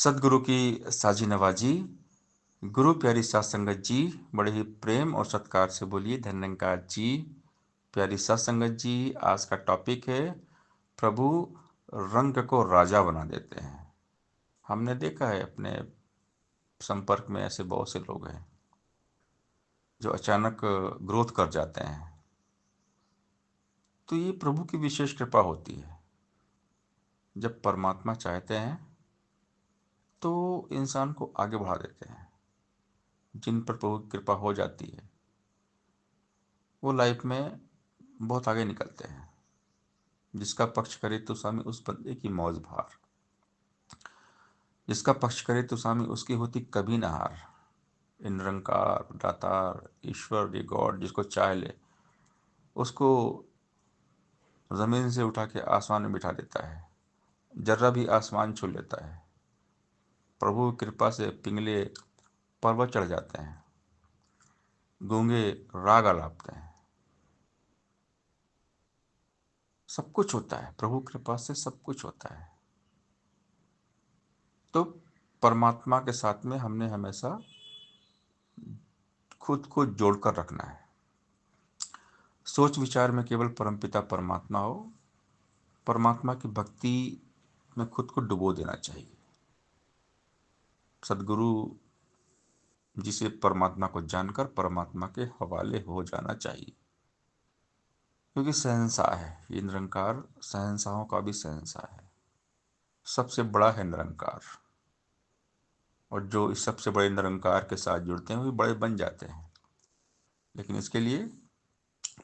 सदगुरु की साजी नवाजी। गुरु प्यारी सात संगत जी, बड़े ही प्रेम और सत्कार से बोलिए धन्यकार जी। प्यारी सात संगत जी, आज का टॉपिक है प्रभु रंग को राजा बना देते हैं। हमने देखा है अपने संपर्क में ऐसे बहुत से लोग हैं जो अचानक ग्रोथ कर जाते हैं, तो ये प्रभु की विशेष कृपा होती है। जब परमात्मा चाहते हैं तो इंसान को आगे बढ़ा देते हैं। जिन पर प्रभु की कृपा हो जाती है वो लाइफ में बहुत आगे निकलते हैं। जिसका पक्ष करे तो स्वामी उस बंदे की मौज भार, जिसका पक्ष करे तो स्वामी उसकी होती कभी ना हार। इन निरंकार दातार ईश्वर ये गॉड जिसको चाह ले उसको जमीन से उठा के आसमान में बिठा देता है, जर्रा भी आसमान छू लेता है। प्रभु की कृपा से पिंगले पर्वत चढ़ जाते हैं, गूंगे राग आलापते हैं। सब कुछ होता है प्रभु की कृपा से, सब कुछ होता है। तो परमात्मा के साथ में हमने हमेशा खुद को जोड़कर रखना है। सोच विचार में केवल परमपिता परमात्मा हो, परमात्मा की भक्ति में खुद को डुबो देना चाहिए। सदगुरु जिसे परमात्मा को जानकर परमात्मा के हवाले हो जाना चाहिए, क्योंकि शहंशाह है ये निरंकार, शहंशाहों का भी शहंशाह है। सबसे बड़ा है निरंकार, और जो इस सबसे बड़े निरंकार के साथ जुड़ते हैं वो भी बड़े बन जाते हैं। लेकिन इसके लिए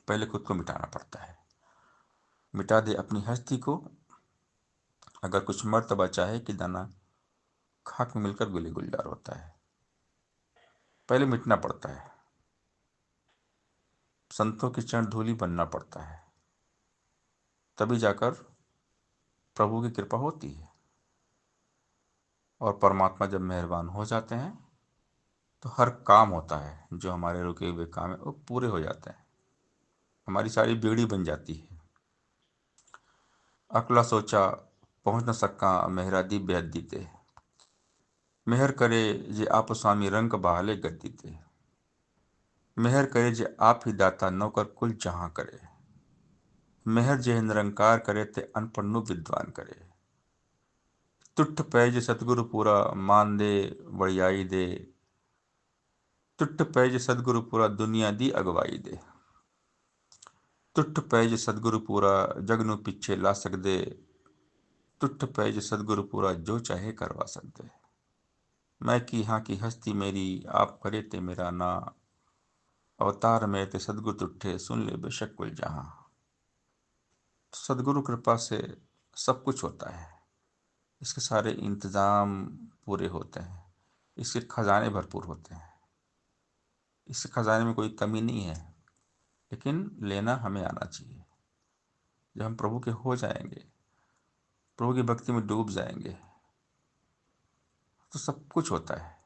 पहले खुद को मिटाना पड़ता है। मिटा दे अपनी हस्ती को, अगर कुछ मर्तबा चाहे कि दाना खाक में मिलकर गुली गुलजार होता है। पहले मिटना पड़ता है, संतों की चरण धूलि बनना पड़ता है, तभी जाकर प्रभु की कृपा होती है। और परमात्मा जब मेहरबान हो जाते हैं तो हर काम होता है, जो हमारे रुके हुए काम है वो पूरे हो जाते हैं। हमारी सारी बिगड़ी बन जाती है। अकला सोचा पहुंच न सका मेहरा दी बेअद्दी ते, मेहर करे जे आप स्वामी रंग बहाले गद्दी ते, मेहर करे जे आप ही दाता नौकर कुल जहां करे, मेहर जे निरंकार करे ते अनपढ़ विद्वान करे, तुठ पैज सतगुरु पूरा मान दे वड़ियाई दे, तुठ पैज सतगुरु पूरा दुनिया दी अगवाई दे, तुठ पैज सतगुरु पूरा जग नूं पिछे ला सकदे, तुठ पैज सतगुरु पूरा जो चाहे करवा सकदे। मैं की हाँ की हस्ती मेरी आप करे ते मेरा ना, अवतार में ते सदगुरु तुठे सुन ले बेशक कुल जहां। सदगुरु कृपा से सब कुछ होता है। इसके सारे इंतजाम पूरे होते हैं, इसके खजाने भरपूर होते हैं। इस खजाने में कोई कमी नहीं है, लेकिन लेना हमें आना चाहिए। जब हम प्रभु के हो जाएंगे, प्रभु की भक्ति में डूब जाएंगे, तो सब कुछ होता है।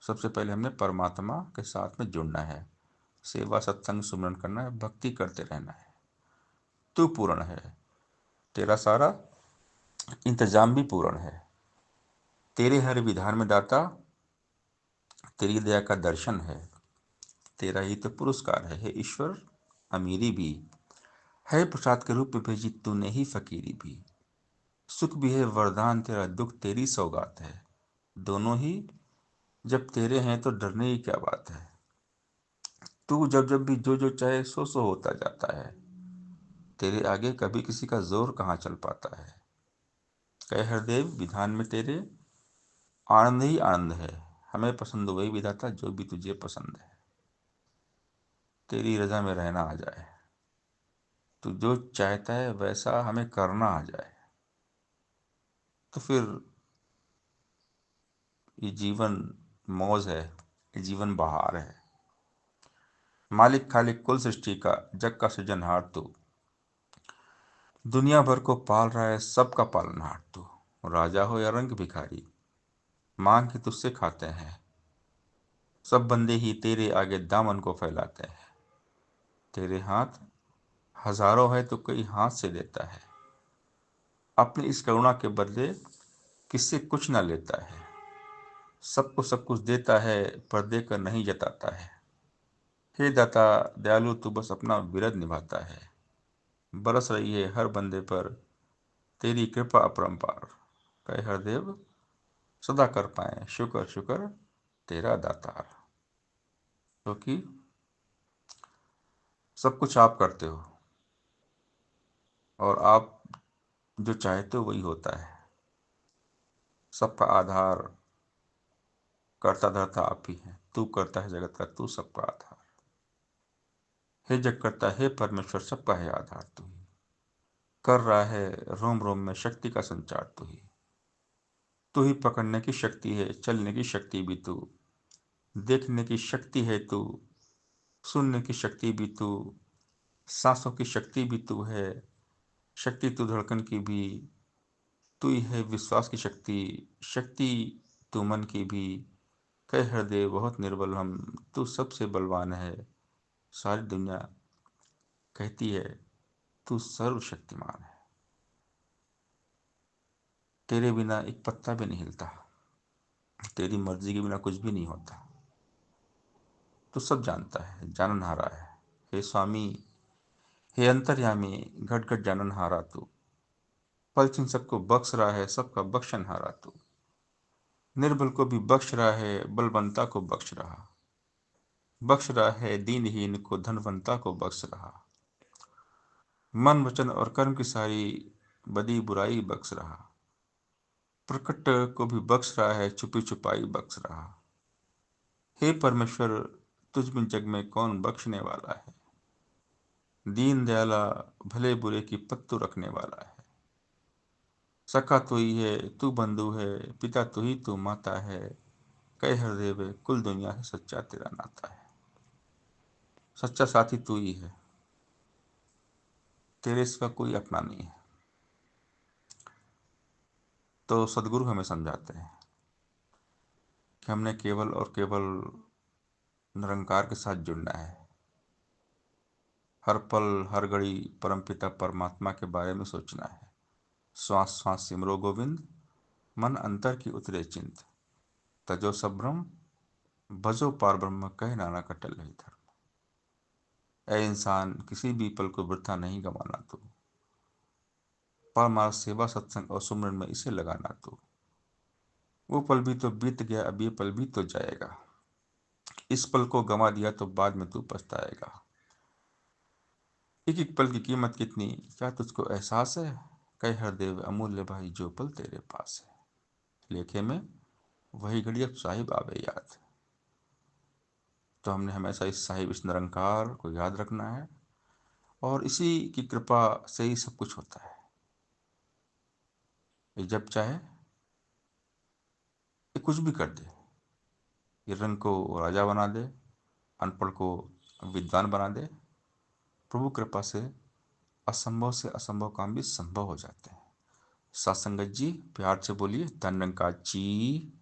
सबसे पहले हमने परमात्मा के साथ में जुड़ना है, सेवा सत्संग सुमरन करना है, भक्ति करते रहना है। तू पूर्ण है, तेरा सारा इंतजाम भी पूर्ण है। तेरे हर विधान में दाता तेरी दया का दर्शन है, तेरा ही तो पुरस्कार है ईश्वर अमीरी भी, है प्रसाद के रूप में भेजी तूने ही फकीरी भी, सुख भी है वरदान तेरा दुख तेरी सौगात है, दोनों ही जब तेरे हैं तो डरने की क्या बात है। तू जब जब भी जो जो चाहे सो सो होता जाता है, तेरे आगे कभी किसी का जोर कहाँ चल पाता है। कह हरदेव विधान में तेरे आनंद ही आनंद है, हमें पसंद वही विधाता जो भी तुझे पसंद है। तेरी रजा में रहना आ जाए, तू जो चाहता है वैसा हमें करना आ जाए, तो फिर ये जीवन मौज है, ये जीवन बहार है। मालिक खालिक कुल सृष्टि का जग का सृजनहार तू, दुनिया भर को पाल रहा है सबका पालनहार तू। राजा हो या रंग भिखारी, मांग के तुझसे खाते हैं, सब बंदे ही तेरे आगे दामन को फैलाते हैं। तेरे हाथ हजारों है तो कोई हाथ से देता है, अपनी इस करुणा के बदले किससे कुछ ना लेता है, सबको सब कुछ देता है, पर देकर नहीं जताता है। हे दाता दयालु, तू बस अपना विरद निभाता है। बरस रही है हर बंदे पर तेरी कृपा अपरंपार। कहे हरदेव सदा कर पाए शुक्र शुक्र तेरा दातार। क्योंकि सब कुछ आप करते हो, और आप जो चाहते हो वही होता है। सबका आधार करता धरता आप ही है, तू करता है जगत का, तू सबका आधार। हे जग करता है परमेश्वर, सबका है आधार तू ही। कर रहा है रोम रोम में शक्ति का संचार तू ही। तू ही पकड़ने की शक्ति है, चलने की शक्ति भी तू, देखने की शक्ति है तू, सुनने की शक्ति भी तू, सांसों की शक्ति भी तू है। शक्ति तू धड़कन की भी, तू ही है विश्वास की शक्ति। शक्ति तू मन की भी। कह हृदय बहुत निर्बल हम, तू सबसे बलवान है। सारी दुनिया कहती है तू सर्वशक्तिमान है। तेरे बिना एक पत्ता भी नहीं हिलता, तेरी मर्जी के बिना कुछ भी नहीं होता। तू सब जानता है, जाननहारा है। हे स्वामी, हे अंतर्यामी, घट घट जाननहारा तू। पल छिन सबको बख्श रहा है, सबका बख्शनहारा तू। निर्बल को भी बख्श रहा है, बलवंता को बख्श रहा। बख्श रहा है दीनहीन को, धनवंता को बख्श रहा। मन वचन और कर्म की सारी बदी बुराई बख्श रहा। प्रकट को भी बख्श रहा है, छुपी छुपाई बख्श रहा। हे परमेश्वर, तुझ बिन जग में कौन बख्शने वाला है। दीन दयाला, भले बुरे की पत्तू रखने वाला है। सखा तू ही है, तू बंधु है, पिता तू ही तू माता है। कह हरदेव कुल दुनिया से सच्चा तेरा नाता है। सच्चा साथी तू ही है, तेरे सिवा कोई अपना नहीं है। तो सदगुरु हमें समझाते हैं कि हमने केवल और केवल निरंकार के साथ जुड़ना है। हर पल हर घड़ी परमपिता परमात्मा के बारे में सोचना है। श्वास श्वास सिमरो गोविंद, मन अंतर की उतरे चिंत। तजो सब भ्रम, भजो पार ब्रह्म, कहे नानक अटल रही धर्म। ऐ इंसान, किसी भी पल को वृथा नहीं गंवाना तू। परमार्थ सेवा सत्संग और सुमरन में इसे लगाना तू। वो पल भी तो बीत गया, अब ये पल भी तो जाएगा। इस पल को गंवा दिया तो बाद में तू पछताएगा। एक एक पल की कीमत कितनी, क्या तुझको एहसास है। कह हरदेव अमूल्य भाई, जो पल तेरे पास है। लेखे में वही घड़ी अब साहिब आवे याद। तो हमने हमेशा इस साहिब, इस निरंकार को याद रखना है, और इसी की कृपा से ही सब कुछ होता है। ये जब चाहे ये कुछ भी कर दे। ये रंग को राजा बना दे, अनपढ़ को विद्वान बना दे। प्रभु कृपा से असंभव से असंभव काम भी संभव हो जाते हैं। सत्संगत जी, प्यार से बोलिए धन निरंकार जी